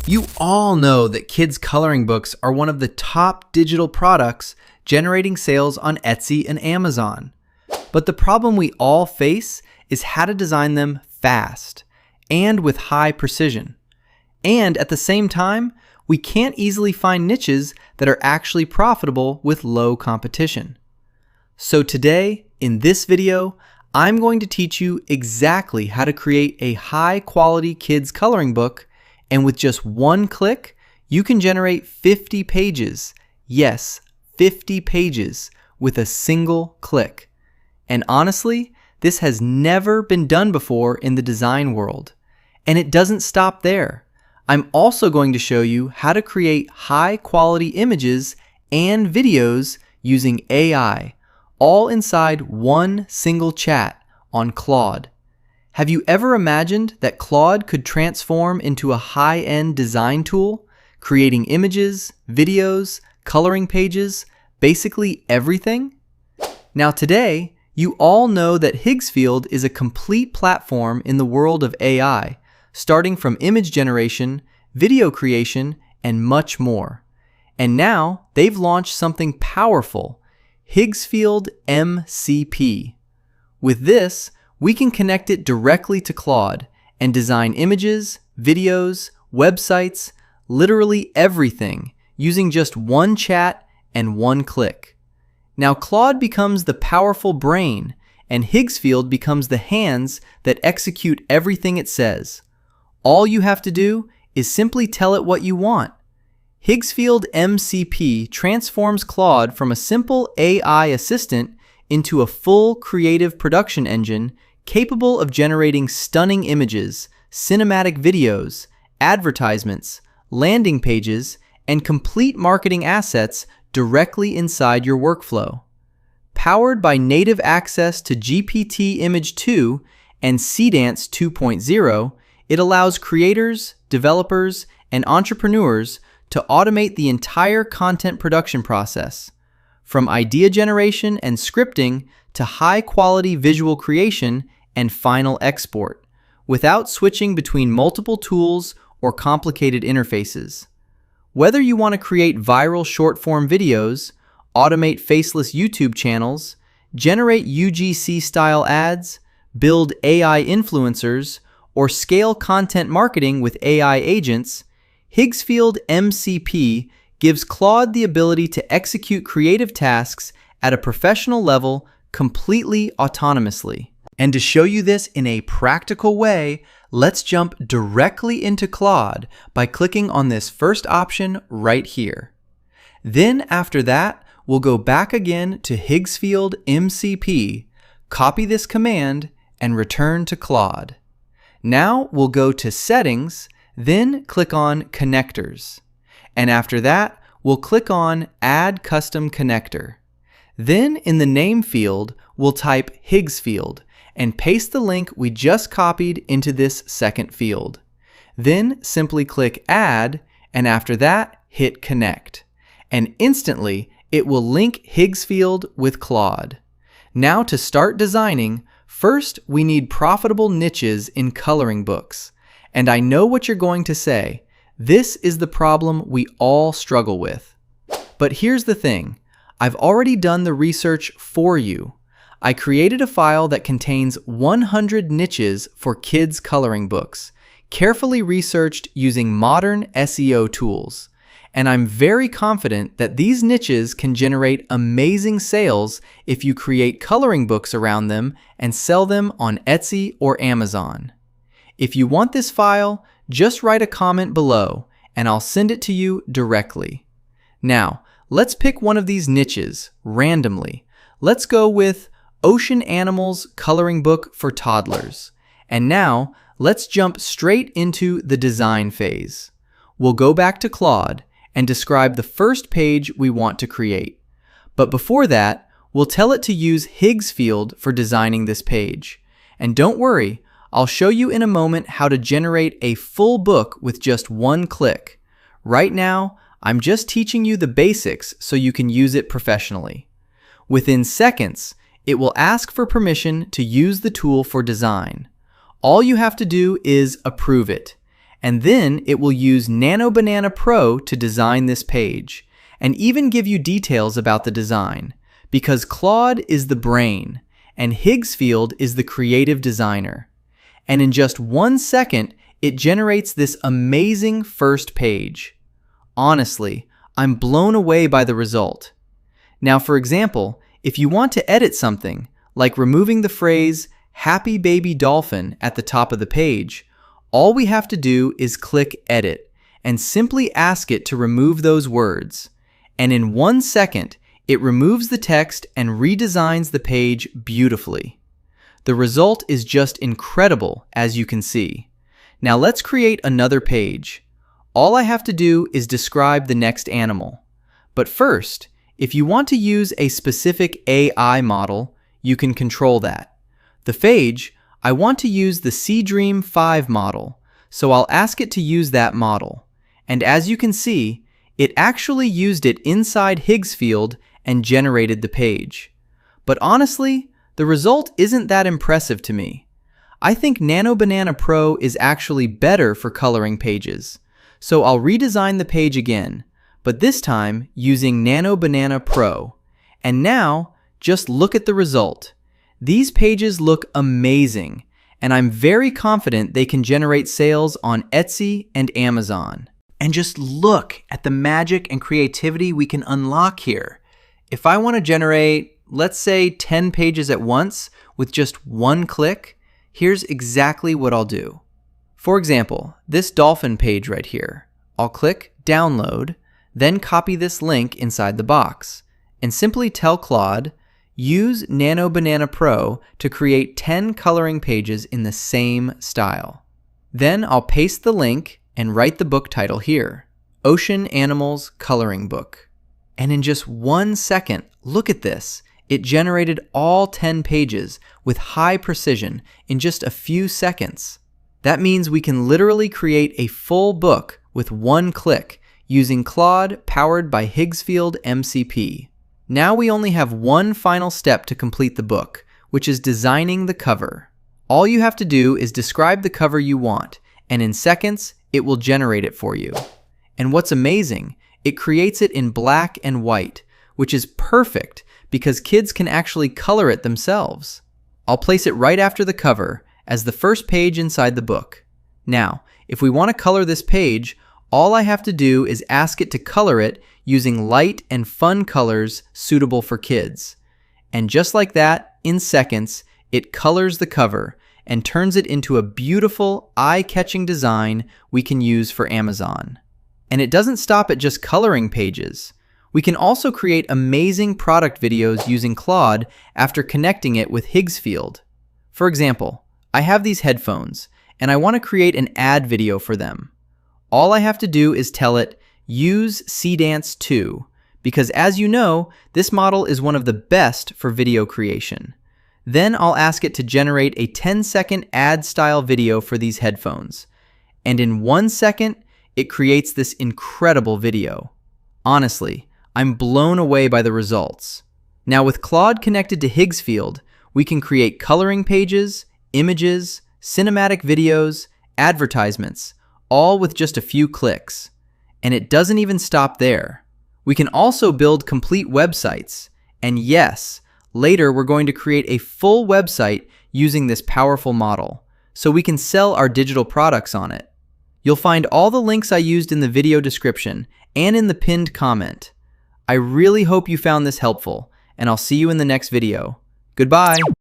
You all know that kids' coloring books are one of the top digital products generating sales on Etsy and Amazon. But the problem we all face is how to design them fast and with high precision. And at the same time, we can't easily find niches that are actually profitable with low competition. So today, in this video, I'm going to teach you exactly how to create a high-quality kids' coloring book, and with just one click, you can generate 50 pages. Yes, 50 pages with a single click. And honestly, this has never been done before in the design world. And it doesn't stop there. I'm also going to show you how to create high-quality images and videos using AI, all inside one single chat on Claude. Have you ever imagined that Claude could transform into a high-end design tool, creating images, videos, coloring pages, basically everything? Now today, you all know that Higgsfield is a complete platform in the world of AI, starting from image generation, video creation, and much more. And now they've launched something powerful, Higsfield MCP. With this, we can connect it directly to Claude and design images, videos, websites, literally everything using just one chat and one click. Now Claude becomes the powerful brain and Higgsfield becomes the hands that execute everything it says. All you have to do is simply tell it what you want. Higsfield MCP transforms Claude from a simple AI assistant into a full creative production engine capable of generating stunning images, cinematic videos, advertisements, landing pages, and complete marketing assets directly inside your workflow. Powered by native access to GPT Image 2 and Seedance 2.0, it allows creators, developers, and entrepreneurs to automate the entire content production process, from idea generation and scripting to high-quality visual creation and final export, without switching between multiple tools or complicated interfaces. Whether you want to create viral short-form videos, automate faceless YouTube channels, generate UGC-style ads, build AI influencers, or scale content marketing with AI agents, Higsfield MCP gives Claude the ability to execute creative tasks at a professional level completely autonomously. And to show you this in a practical way, let's jump directly into Claude by clicking on this first option right here. Then after that, we'll go back again to Higsfield MCP, copy this command, and return to Claude. Now we'll go to Settings, then click on Connectors. And after that, we'll click on Add Custom Connector. Then in the name field, we'll type Higsfield and paste the link we just copied into this second field. Then simply click Add, and after that, hit Connect. And instantly, it will link Higsfield with Claude. Now to start designing, first we need profitable niches in coloring books. And I know what you're going to say. This is the problem we all struggle with. But here's the thing. I've already done the research for you. I created a file that contains 100 niches for kids' coloring books, carefully researched using modern SEO tools. And I'm very confident that these niches can generate amazing sales if you create coloring books around them and sell them on Etsy or Amazon. If you want this file, just write a comment below and I'll send it to you directly. Now, let's pick one of these niches randomly. Let's go with Ocean Animals Coloring Book for Toddlers. And now, let's jump straight into the design phase. We'll go back to Claude and describe the first page we want to create. But before that, we'll tell it to use Higsfield for designing this page. And don't worry, I'll show you in a moment how to generate a full book with just one click. Right now, I'm just teaching you the basics so you can use it professionally. Within seconds, it will ask for permission to use the tool for design. All you have to do is approve it. And then it will use Nano Banana Pro to design this page, and even give you details about the design, because Claude is the brain, and Higgsfield is the creative designer. And in just 1 second, it generates this amazing first page. Honestly, I'm blown away by the result. Now, for example, if you want to edit something, like removing the phrase "Happy Baby Dolphin" at the top of the page, all we have to do is click Edit and simply ask it to remove those words. And in 1 second, it removes the text and redesigns the page beautifully. The result is just incredible, as you can see. Now let's create another page. All I have to do is describe the next animal. But first, if you want to use a specific AI model, you can control that. The phage, I want to use the Seedream 5 model, so I'll ask it to use that model. And as you can see, it actually used it inside Higgsfield and generated the page. But honestly, the result isn't that impressive to me. I think Nano Banana Pro is actually better for coloring pages. So I'll redesign the page again, but this time using Nano Banana Pro. And now, just look at the result. These pages look amazing, and I'm very confident they can generate sales on Etsy and Amazon. And just look at the magic and creativity we can unlock here. If I want to generate, let's say, 10 pages at once with just 1 click, here's exactly what I'll do. For example, this dolphin page right here. I'll click Download, then copy this link inside the box, and simply tell Claude, use Nano Banana Pro to create 10 coloring pages in the same style. Then I'll paste the link and write the book title here, Ocean Animals Coloring Book. And in just 1 second, look at this. It generated all 10 pages with high precision in just a few seconds. That means we can literally create a full book with 1 click using Claude powered by Higsfield MCP. Now we only have one final step to complete the book, which is designing the cover. All you have to do is describe the cover you want, and in seconds, it will generate it for you. And what's amazing, it creates it in black and white, which is perfect because kids can actually color it themselves. I'll place it right after the cover as the first page inside the book. Now, if we want to color this page, all I have to do is ask it to color it using light and fun colors suitable for kids. And just like that, in seconds, it colors the cover and turns it into a beautiful, eye-catching design we can use for Amazon. And it doesn't stop at just coloring pages. We can also create amazing product videos using Claude after connecting it with Higgsfield. For example, I have these headphones, and I want to create an ad video for them. All I have to do is tell it, use Seedance 2, because as you know, this model is one of the best for video creation. Then I'll ask it to generate a 10-second ad-style video for these headphones. And in 1 second, it creates this incredible video. Honestly, I'm blown away by the results. Now with Claude connected to Higgsfield, we can create coloring pages, images, cinematic videos, advertisements, all with just a few clicks. And it doesn't even stop there. We can also build complete websites. And yes, later we're going to create a full website using this powerful model, so we can sell our digital products on it. You'll find all the links I used in the video description and in the pinned comment. I really hope you found this helpful, and I'll see you in the next video. Goodbye!